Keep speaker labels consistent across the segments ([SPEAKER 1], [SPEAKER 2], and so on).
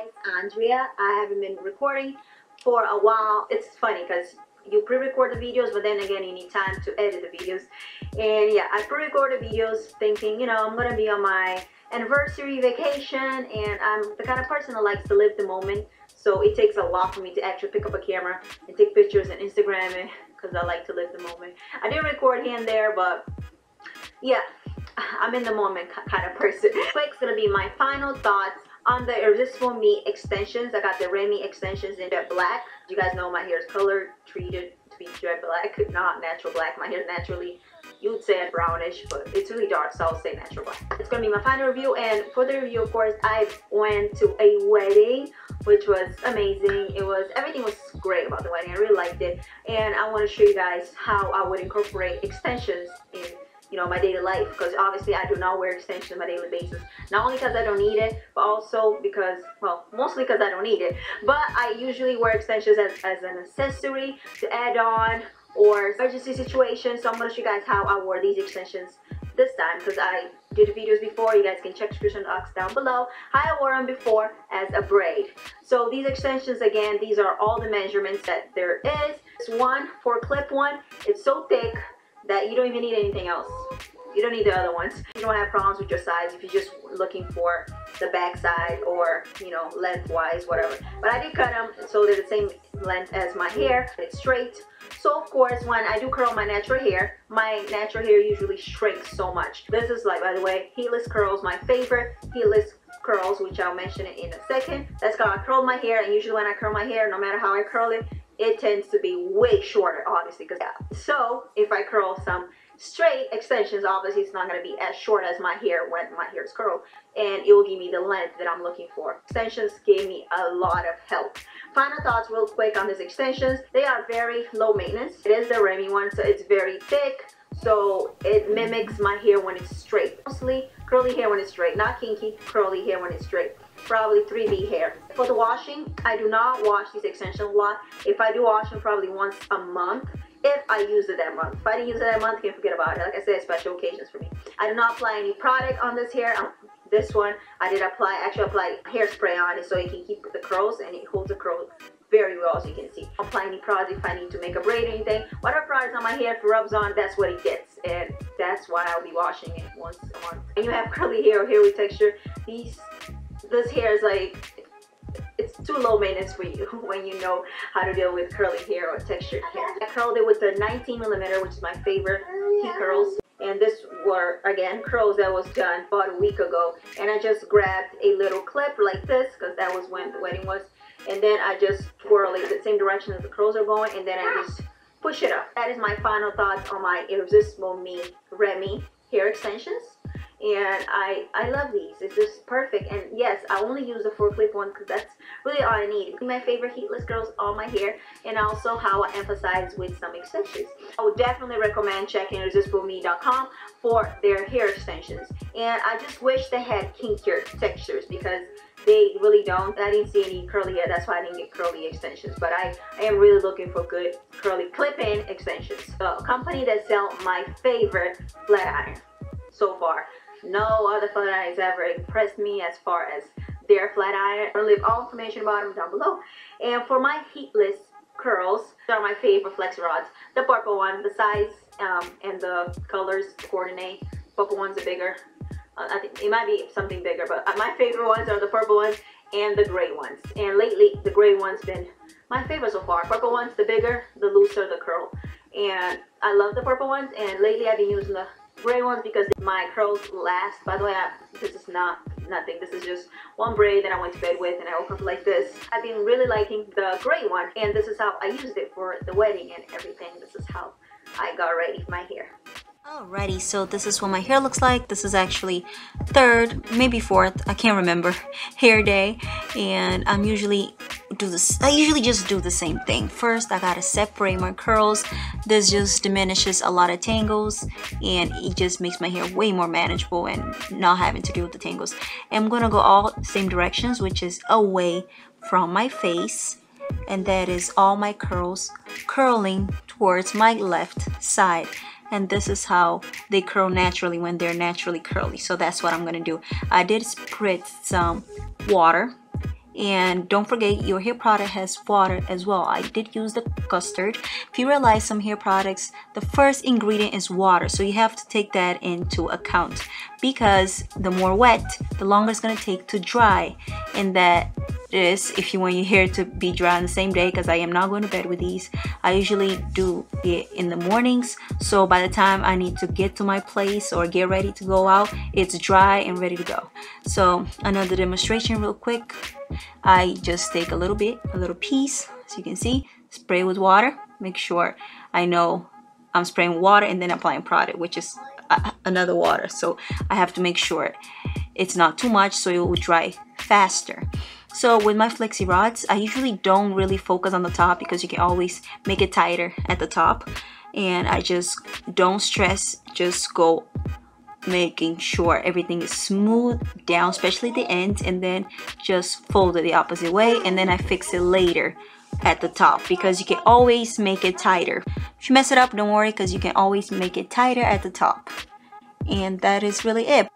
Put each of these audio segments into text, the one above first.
[SPEAKER 1] guys, Andrea. I haven't been recording for a while. It's funny because you pre-record the videos, but then again you need time to edit the videos. And yeah, I pre-record the videos thinking, you know, I'm gonna be on my anniversary vacation, and I'm the kind of person that likes to live the moment. So it takes a lot for me to actually pick up a camera and take pictures and Instagram it, because I like to live the moment. I did record here and there, but yeah, I'm in the moment kind of person. Quick's gonna be my final thoughts on the Irresistible Me extensions. I got the Remy extensions in jet black. You guys know my hair is color treated to be jet black, not natural black. My hair is naturally, you'd say brownish, but it's really dark, so I'll say natural black. It's gonna be my final review, and for the review, of course, I went to a wedding, which was amazing. Everything was great about the wedding. I really liked it, and I want to show you guys how I would incorporate extensions in, you know, my daily life, because obviously I do not wear extensions on my daily basis. Not only because I don't need it, but also because, well, mostly because I don't need it, but I usually wear extensions as an accessory to add on or emergency situation. So I'm going to show you guys how I wore these extensions this time, because I did videos before. You guys can check the description box down below how I wore them before as a braid. So these extensions, again, these are all the measurements that there is. This one for clip one, it's so thick that you don't even need anything else. You don't need the other ones. You don't have problems with your size if you're just looking for the back side or, you know, lengthwise, whatever. But I did cut them so they're the same length as my hair. It's straight. So of course, when I do curl my natural hair usually shrinks so much. This is, like, by the way, heatless curls, my favorite heatless curls, which I'll mention it in a second. That's how I curl my hair, and usually when I curl my hair, no matter how I curl it, it tends to be way shorter, obviously, because yeah. So if I curl some straight extensions, obviously it's not going to be as short as my hair when my hair is curled, and it will give me the length that I'm looking for. Extensions gave me a lot of help. Final thoughts real quick on these extensions. They are very low maintenance. It is the Remy one, so it's very thick, so it mimics my hair when it's straight. Mostly curly hair when it's straight, not kinky, curly hair when it's straight. Probably 3B hair. For the washing, I do not wash these extensions a lot. If I do wash them, probably once a month, if I use it that month. If I didn't use it that month, you can forget about it. Like I said, special occasions for me. I do not apply any product on this hair. This one, I did actually apply hairspray on it so it can keep the curls, and it holds the curl very well, as you can see. I'll apply any product if I need to make a braid or anything. Whatever product on my hair, if it rubs on, that's what it gets, and that's why I'll be washing it once a month. And you have curly hair or hair with texture. This hair is like, it's too low maintenance for you when you know how to deal with curly hair or textured hair. I curled it with the 19mm, which is my favorite heat curls. And this were, again, curls that was done about a week ago. And I just grabbed a little clip like this, because that was when the wedding was. And then I just twirl it the same direction as the curls are going, and then I just push it up. That is my final thoughts on my Irresistible Me Remy hair extensions. And I love these. It's just perfect. And yes, I only use the 4-clip one because that's really all I need. My favorite heatless curls on my hair, and also how I emphasize with some extensions. I would definitely recommend checking irresistibleme.com for their hair extensions. And I just wish they had kinkier textures, because they really don't. I didn't see any curly hair, that's why I didn't get curly extensions. But I am really looking for good curly clip-in extensions. The company that sells my favorite flat iron so far. No other flat iron has ever impressed me as far as their flat iron. I'm going to leave all information about them down below. And for my heatless curls, these are my favorite flex rods. The purple one, the size and the colors coordinate. Purple ones are bigger. I think it might be something bigger, but my favorite ones are the purple ones and the gray ones. And lately, the gray one's been my favorite so far. Purple ones, the bigger, the looser the curl. And I love the purple ones, and lately I've been using the gray ones because my curls last. By the way, this is nothing. This is just one braid that I went to bed with, and I woke up like this. I've been really liking the gray one, and this is how I used it for the wedding and everything. This is how I got ready for my hair. Alrighty, so this is what my hair looks like. This is actually third, maybe fourth, I can't remember, hair day, and I usually just do the same thing. First, I gotta separate my curls. This just diminishes a lot of tangles, and it just makes my hair way more manageable and not having to deal with the tangles. And I'm gonna go all same directions, which is away from my face, and that is all my curls curling towards my left side. And this is how they curl naturally when they're naturally curly. So that's what I'm gonna do. I did spritz some water
[SPEAKER 2] And don't forget, your hair product has water as well. I did use the custard. If you realize, some hair products, the first ingredient is water, so you have to take that into account, because the more wet, the longer it's going to take to dry. And that is if you want your hair to be dry on the same day, because I am not going to bed with these. I usually do it in the mornings, so by the time I need to get to my place or get ready to go out, it's dry and ready to go. So another demonstration real quick. I just take a little piece, as you can see, spray with water. Make sure I know I'm spraying water and then applying product, which is another water. So I have to make sure it's not too much so it will dry faster. So with my flexi rods, I usually don't really focus on the top, because you can always make it tighter at the top. And I just don't stress, just go making sure everything is smooth down, especially the ends, and then just fold it the opposite way, and then I fix it later at the top, because you can always make it tighter. If you mess it up, don't worry, because you can always make it tighter at the top. And that is really it.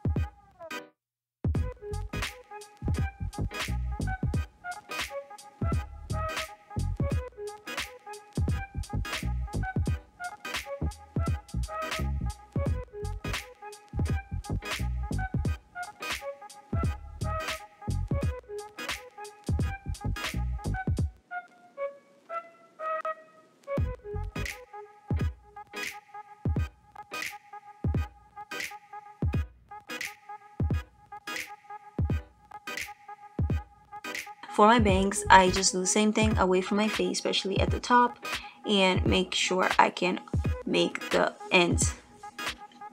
[SPEAKER 2] For my bangs, I just do the same thing away from my face, especially at the top, and make sure I can make the ends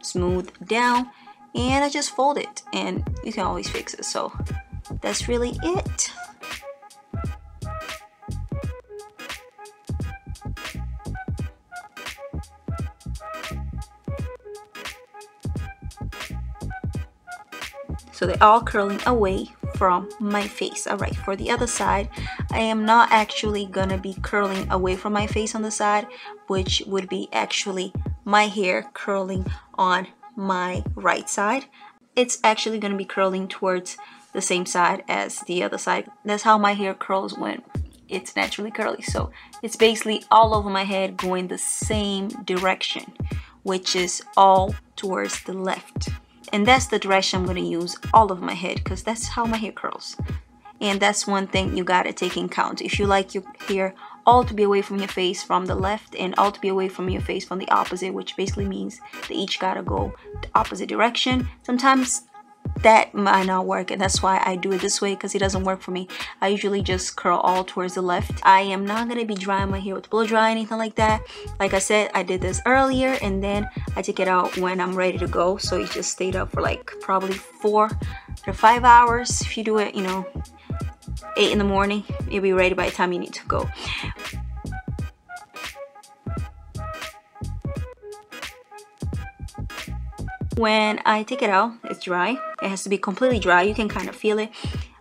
[SPEAKER 2] smooth down, and I just fold it, and you can always fix it. So that's really it. So they're all curling away from my face. All right, for the other side, I am not actually gonna be curling away from my face on the side, which would be actually my hair curling on my right side. It's actually gonna be curling towards the same side as the other side. That's how my hair curls when it's naturally curly. So it's basically all over my head going the same direction, which is all towards the left. And that's the direction I'm going to use all of my head, because that's how my hair curls. And that's one thing you got to take in count. If you like your hair all to be away from your face from the left and all to be away from your face from the opposite, which basically means they each got to go the opposite direction, sometimes that might not work, and that's why I do it this way, because it doesn't work for me. I usually just curl all towards the left. I am not going to be drying my hair with blow dry, anything like that. Like I said, I did this earlier, and then I take it out when I'm ready to go. So it just stayed up for like probably 4 to 5 hours. If you do it, 8 in the morning, you'll be ready by the time you need to go. When I take it out, it's dry. It has to be completely dry. You can kind of feel it.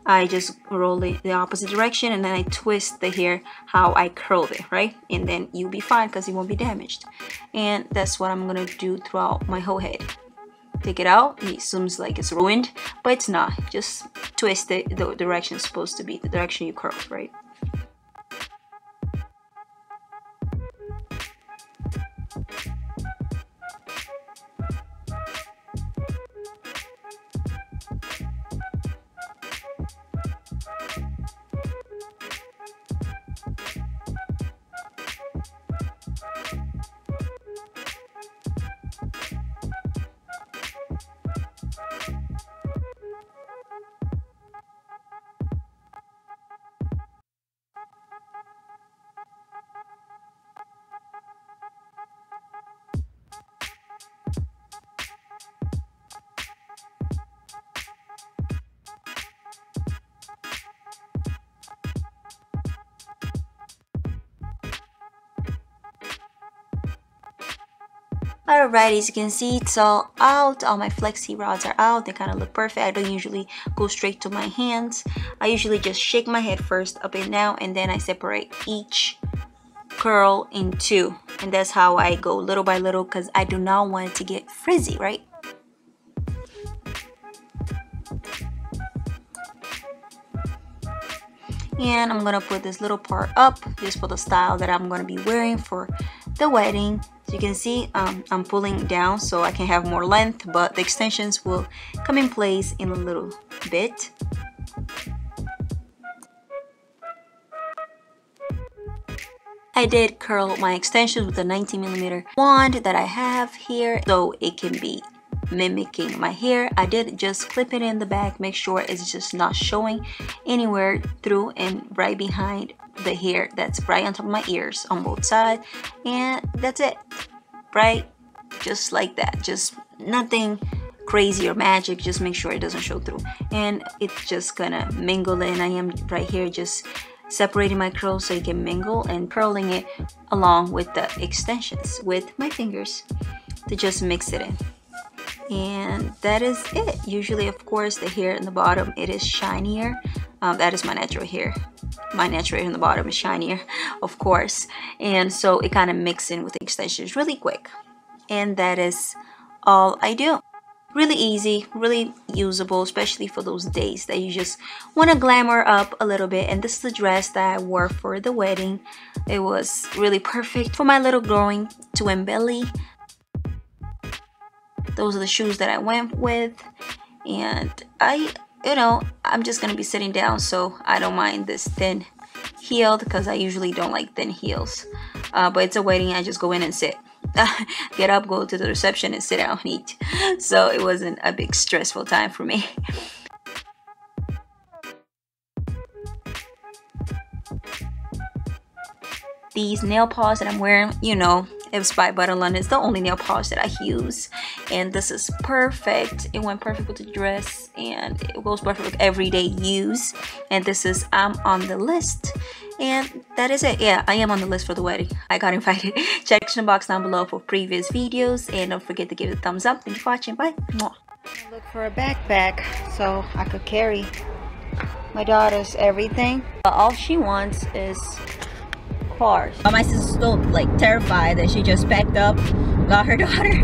[SPEAKER 2] I just roll it the opposite direction, and then I twist the hair how I curled it, right? And then you'll be fine, because it won't be damaged. And that's what I'm gonna do throughout my whole head. Take it out, it seems like it's ruined, but it's not. Just twist it the direction it's supposed to be, the direction you curled, right? Alright, as you can see, it's all out. All my flexi rods are out. They kind of look perfect. I don't usually go straight to my hands. I usually just shake my head first up and down, and then I separate each curl in two. And that's how I go little by little, because I do not want it to get frizzy, right? And I'm gonna put this little part up just for the style that I'm gonna be wearing for the wedding. So you can see I'm pulling down so I can have more length, but the extensions will come in place in a little bit. I did curl my extensions with the 19mm wand that I have here so it can be mimicking my hair. I did just clip it in the back, make sure it's just not showing anywhere through and right behind the hair that's right on top of my ears on both sides, and that's it. Right, just like that, just nothing crazy or magic, just make sure it doesn't show through, and it's just gonna mingle in. I am right here just separating my curls so it can mingle and curling it along with the extensions with my fingers to just mix it in. And that is it. Usually, of course, the hair in the bottom, it is shinier. That is my natural hair. My natural hair in the bottom is shinier, of course. And so it kind of mixes in with the extensions really quick. And that is all I do. Really easy, really usable, especially for those days that you just want to glamour up a little bit. And this is the dress that I wore for the wedding. It was really perfect for my little growing twin belly. Those are the shoes that I went with, and I'm just gonna be sitting down, so I don't mind this thin heel because I usually don't like thin heels, but it's a wedding. I just go in and sit. Get up, go to the reception, and sit down and eat. So it wasn't a big stressful time for me. These nail polish that I'm wearing, it was by Butter London. It's the only nail polish that I use, and this is perfect. It went perfect with the dress, and it goes perfect with everyday use. And this is I'm on the list, and that is it. Yeah, I am on the list for the wedding. I got invited. Check the description box down below for previous videos, and don't forget to give it a thumbs up. Thank you for watching. Bye. Look for a backpack so I could carry my daughter's everything. All she wants is cars. My sister's still like terrified that she just packed up, got her daughter,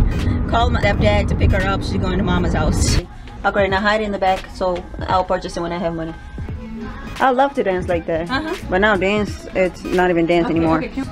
[SPEAKER 2] called my stepdad to pick her up. She's going to mama's house. Okay, now hide in the back so I'll purchase it when I have money. I love to dance like that, but now dance, it's not even dance anymore. Okay.